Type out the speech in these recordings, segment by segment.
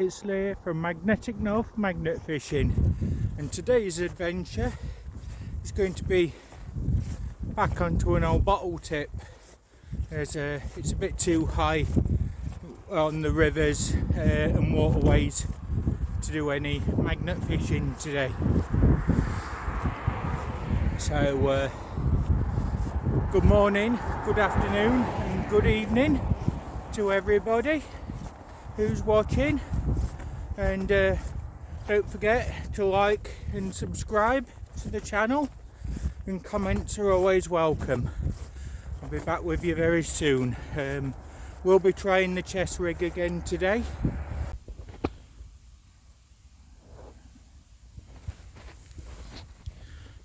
it's Lee from Magnetic North Magnet Fishing, and today's adventure is going to be back onto an old bottle tip as it's a bit too high on the rivers and waterways to do any magnet fishing today. So good morning, good afternoon and good evening to everybody who's watching, and don't forget to like and subscribe to the channel, and comments are always welcome. I'll be back with you very soon. We'll be trying the chest rig again today.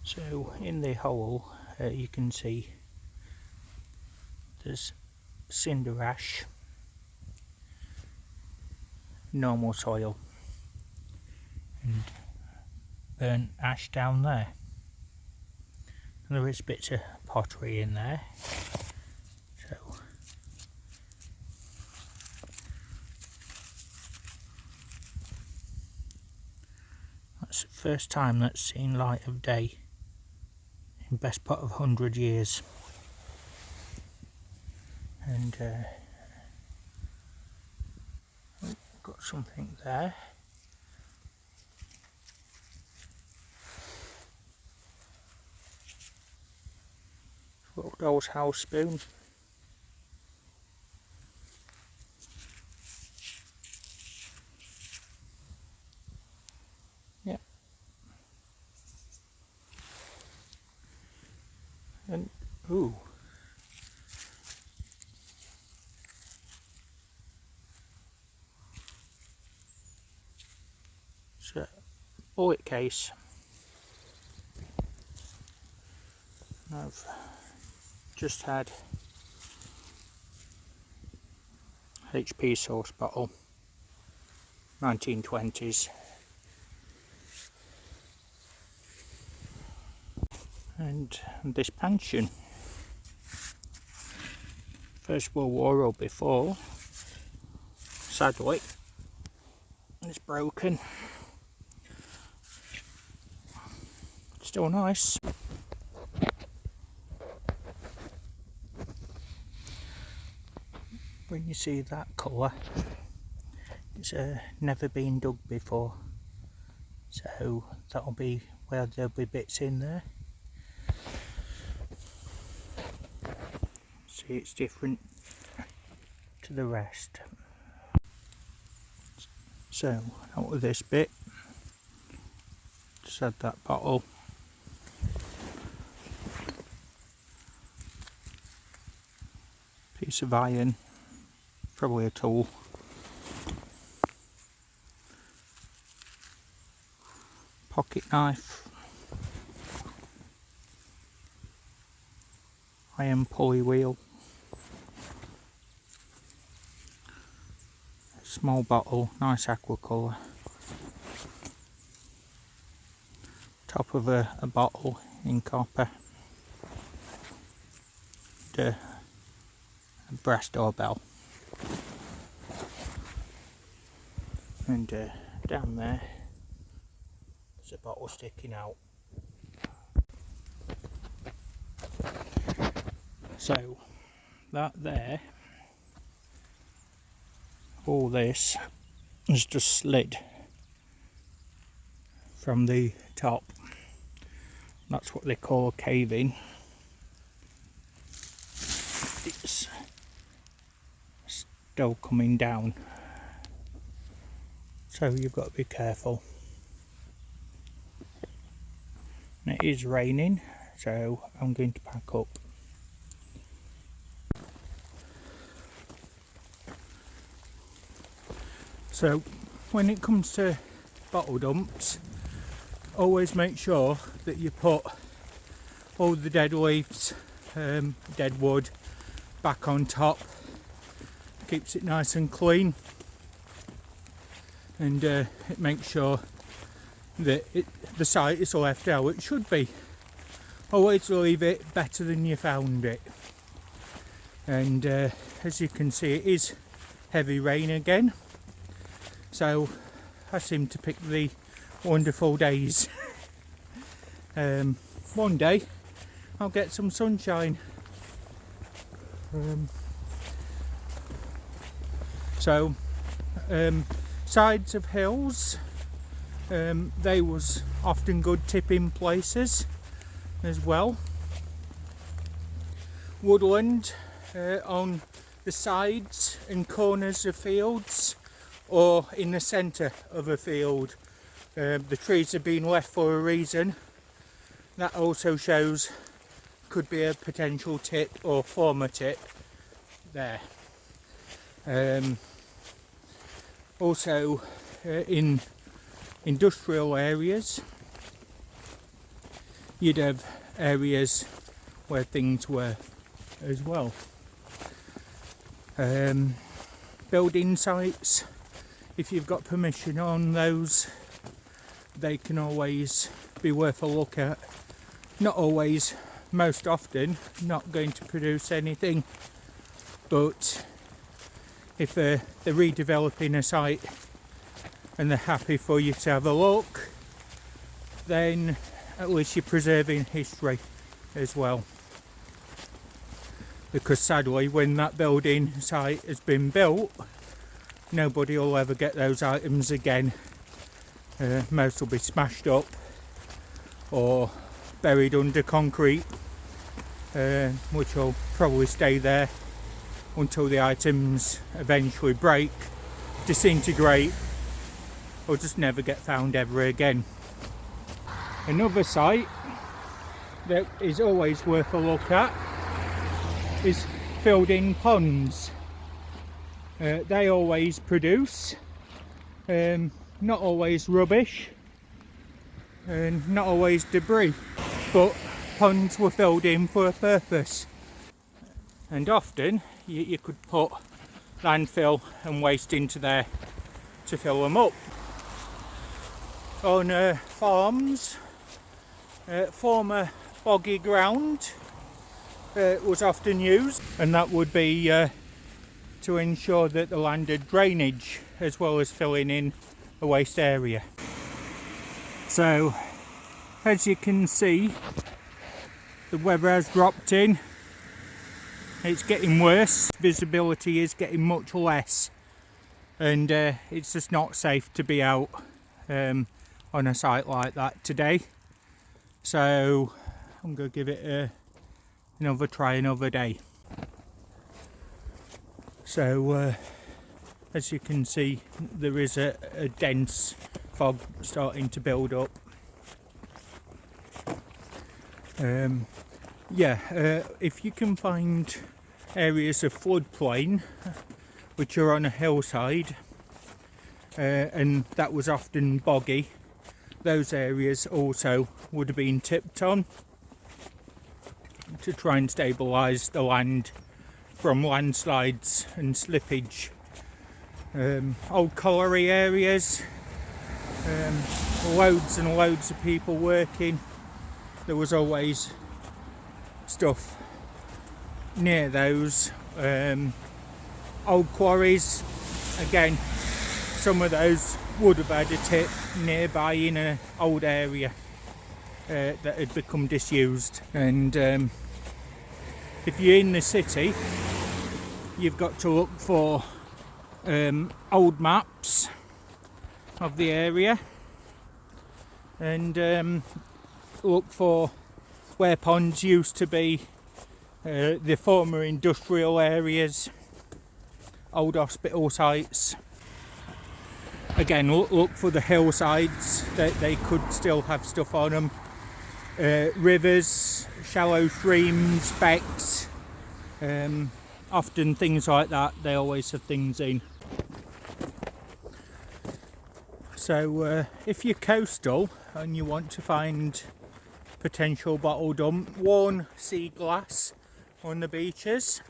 So in the hole you can see there's cinder ash, normal soil and burnt ash down there, and there is bits of pottery in there. So that's the first time that's seen light of day in best part of 100 years. And got something there. Little doll's house spoon. Yeah. And ooh. It's a bullet case. I've just had HP sauce bottle, 1920s, and this pension, First World War or before. Sadly, it's broken. Still nice. When you see that colour, it's never been dug before, so that'll be where there'll be bits in there. See, it's different to the rest. So out of this bit, just add that bottle. Piece of iron, probably a tool. Pocket knife. Iron pulley wheel. Small bottle, nice aqua colour. Top of a bottle in copper. A brass doorbell. And down there, there's a bottle sticking out. So that there, all this is just slid from the top. That's what they call caving. It's still coming down, so you've got to be careful. And it is raining, so I'm going to pack up. So when it comes to bottle dumps, always make sure that you put all the dead leaves, dead wood back on top. Keeps it nice and clean, and it makes sure that the site is left how it should be. Always leave it better than you found it. And as you can see, it is heavy rain again. So I seem to pick the wonderful days. One day I'll get some sunshine. Sides of hills, they was often good tipping places as well. Woodland on the sides and corners of fields or in the centre of a field. The trees have been left for a reason. That also shows could be a potential tip or former tip there. Also in industrial areas you'd have areas where things were as well. Building sites, if you've got permission on those, they can always be worth a look at. Not always, most often not going to produce anything, but if they're redeveloping a site and they're happy for you to have a look, then at least you're preserving history as well. Because sadly, when that building site has been built, nobody will ever get those items again. Most will be smashed up or buried under concrete, which will probably stay there until the items eventually break, disintegrate, or just never get found ever again. Another site that is always worth a look at is filled in ponds. They always produce, not always rubbish and not always debris, but ponds were filled in for a purpose. And often you could put landfill and waste into there to fill them up. On farms, former boggy ground was often used, and that would be to ensure that the land had drainage as well as filling in a waste area. So as you can see, the weather has dropped in. It's getting worse, visibility is getting much less, and it's just not safe to be out on a site like that today. So I'm going to give it another try another day. So as you can see, there is a dense fog starting to build up. If you can find areas of floodplain which are on a hillside, and that was often boggy, those areas also would have been tipped on to try and stabilise the land from landslides and slippage. Old colliery areas, loads and loads of people working. There was always stuff near those. Old quarries, again, some of those would have had a tip nearby in an old area that had become disused. And if you're in the city, you've got to look for old maps of the area and look for where ponds used to be, the former industrial areas, old hospital sites. Again, look for the hillsides that they could still have stuff on them. Rivers, shallow streams, becks, often things like that, they always have things in. So if you're coastal and you want to find potential bottle dump, worn sea glass on the beaches,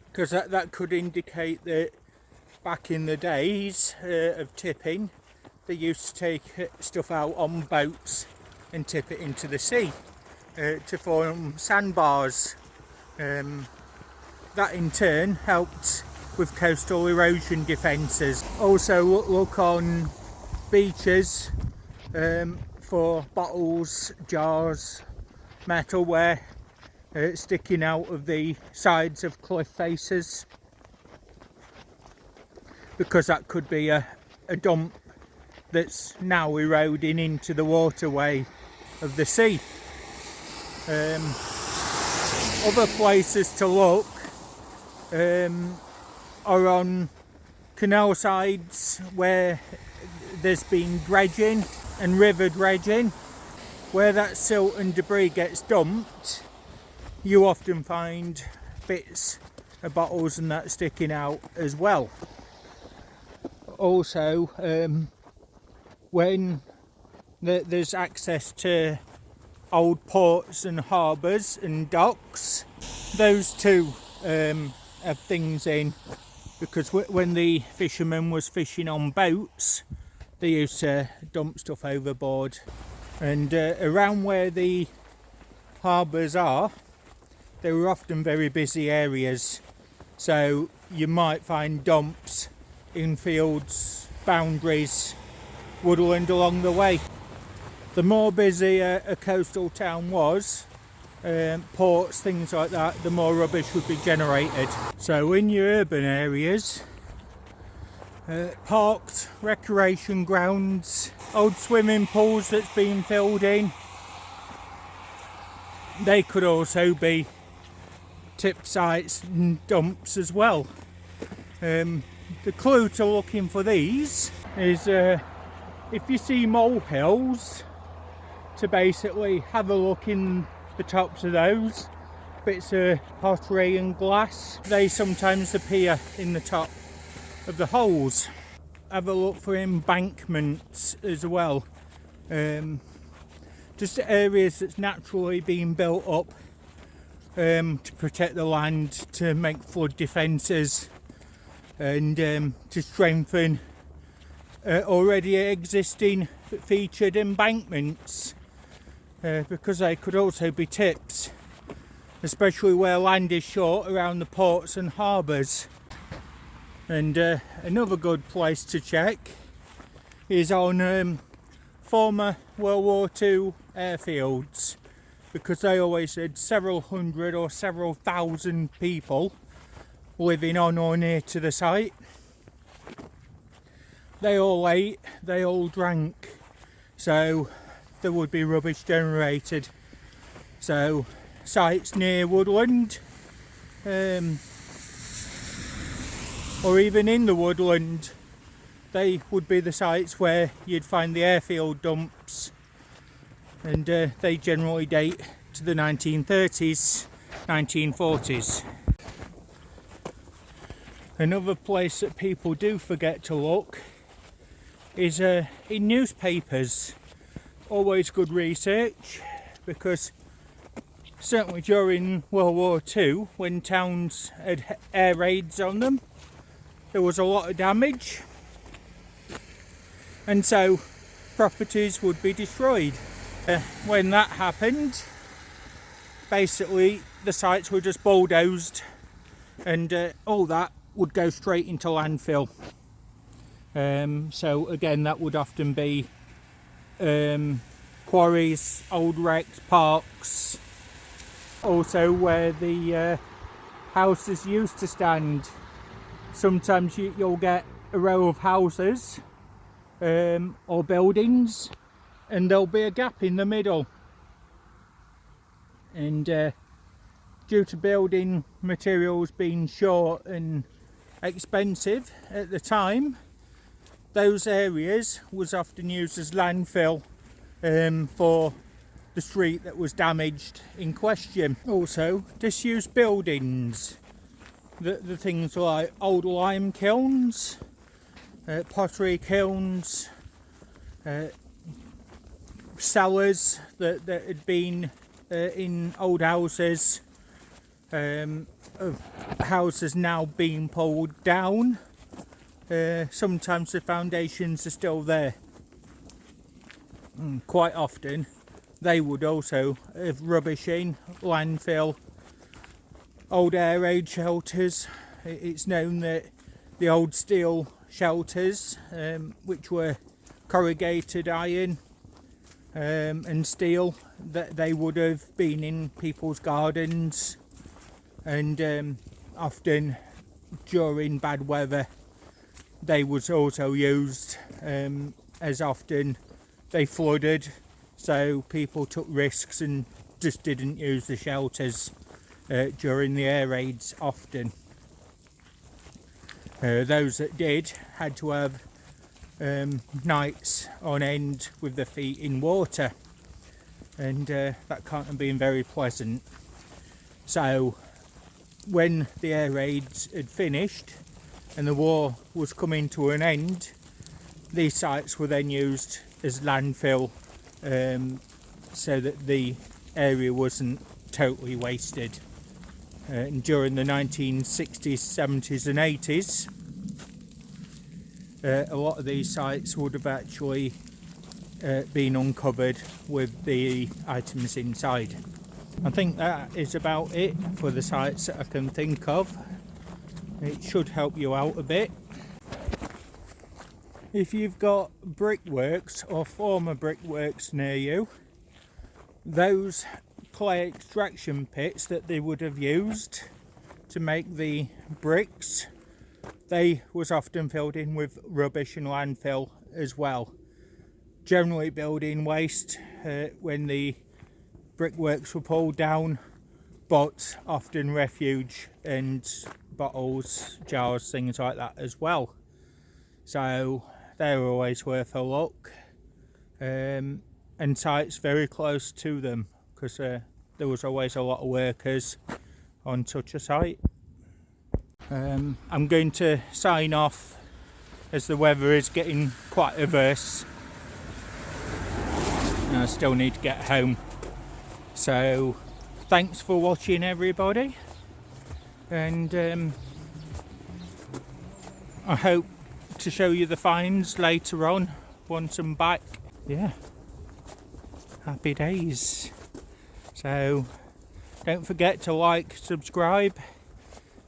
because that could indicate that back in the days of tipping, they used to take stuff out on boats and tip it into the sea to form sandbars. That in turn helped with coastal erosion defences. Also look on beaches for bottles, jars, metalware sticking out of the sides of cliff faces, because that could be a dump that's now eroding into the waterway of the sea. Other places to look are on canal sides where there's been dredging and river dredging. Where that silt and debris gets dumped, you often find bits of bottles and that sticking out as well. Also, when there's access to old ports and harbours and docks, those two have things in, because when the fishermen was fishing on boats, they used to dump stuff overboard. And around where the harbours are, they were often very busy areas, so you might find dumps in fields, boundaries, woodland along the way. The more busy a coastal town was, ports, things like that, the more rubbish would be generated. So in your urban areas, parks, recreation grounds, old swimming pools that's been filled in, they could also be tip sites and dumps as well. The clue to looking for these is if you see molehills, to basically have a look in the tops of those. Bits of pottery and glass, they sometimes appear in the top of the holes. Have a look for embankments as well. Just areas that's naturally being built up to protect the land, to make flood defences, and to strengthen already existing featured embankments, because they could also be tips, especially where land is short around the ports and harbours. And another good place to check is on former World War II airfields, because they always had several hundred or several thousand people living on or near to the site. They all ate, they all drank, so there would be rubbish generated. So sites near woodland, or even in the woodland, they would be the sites where you'd find the airfield dumps, and they generally date to the 1930s, 1940s. Another place that people do forget to look is in newspapers. Always good research, because certainly during World War II, when towns had air raids on them, there was a lot of damage, and so properties would be destroyed. When that happened, basically the sites were just bulldozed, and all that would go straight into landfill. So again, that would often be quarries, old wrecks, parks, also where the houses used to stand. Sometimes you'll get a row of houses or buildings, and there'll be a gap in the middle, and due to building materials being short and expensive at the time, those areas was often used as landfill for the street that was damaged in question. Also, disused buildings, the things like old lime kilns, pottery kilns, cellars that had been in old houses, houses now being pulled down. Sometimes the foundations are still there. Quite often they would also have rubbish in, landfill, old air raid shelters, it's known that the old steel shelters, which were corrugated iron and steel, that they would have been in people's gardens, and often during bad weather they was also used, as often they flooded, so people took risks and just didn't use the shelters during the air raids often. Those that did had to have nights on end with their feet in water, and that can't have been very pleasant. So when the air raids had finished and the war was coming to an end, these sites were then used as landfill, so that the area wasn't totally wasted. And during the 1960s, 70s and 80s, a lot of these sites would have actually been uncovered with the items inside. I think that is about it for the sites that I can think of. It should help you out a bit. If you've got brickworks or former brickworks near you, those clay extraction pits that they would have used to make the bricks, they was often filled in with rubbish and landfill as well. Generally building waste when the brickworks were pulled down, but often refuge and bottles, jars, things like that as well. So they're always worth a look, and sites very close to them, because there was always a lot of workers on such a site. I'm going to sign off as the weather is getting quite adverse and I still need to get home. So thanks for watching, everybody, and I hope to show you the finds later on once I'm back. Yeah, happy days. So don't forget to like, subscribe,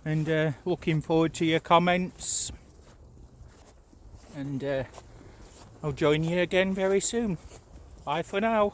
and looking forward to your comments, and I'll join you again very soon. Bye for now.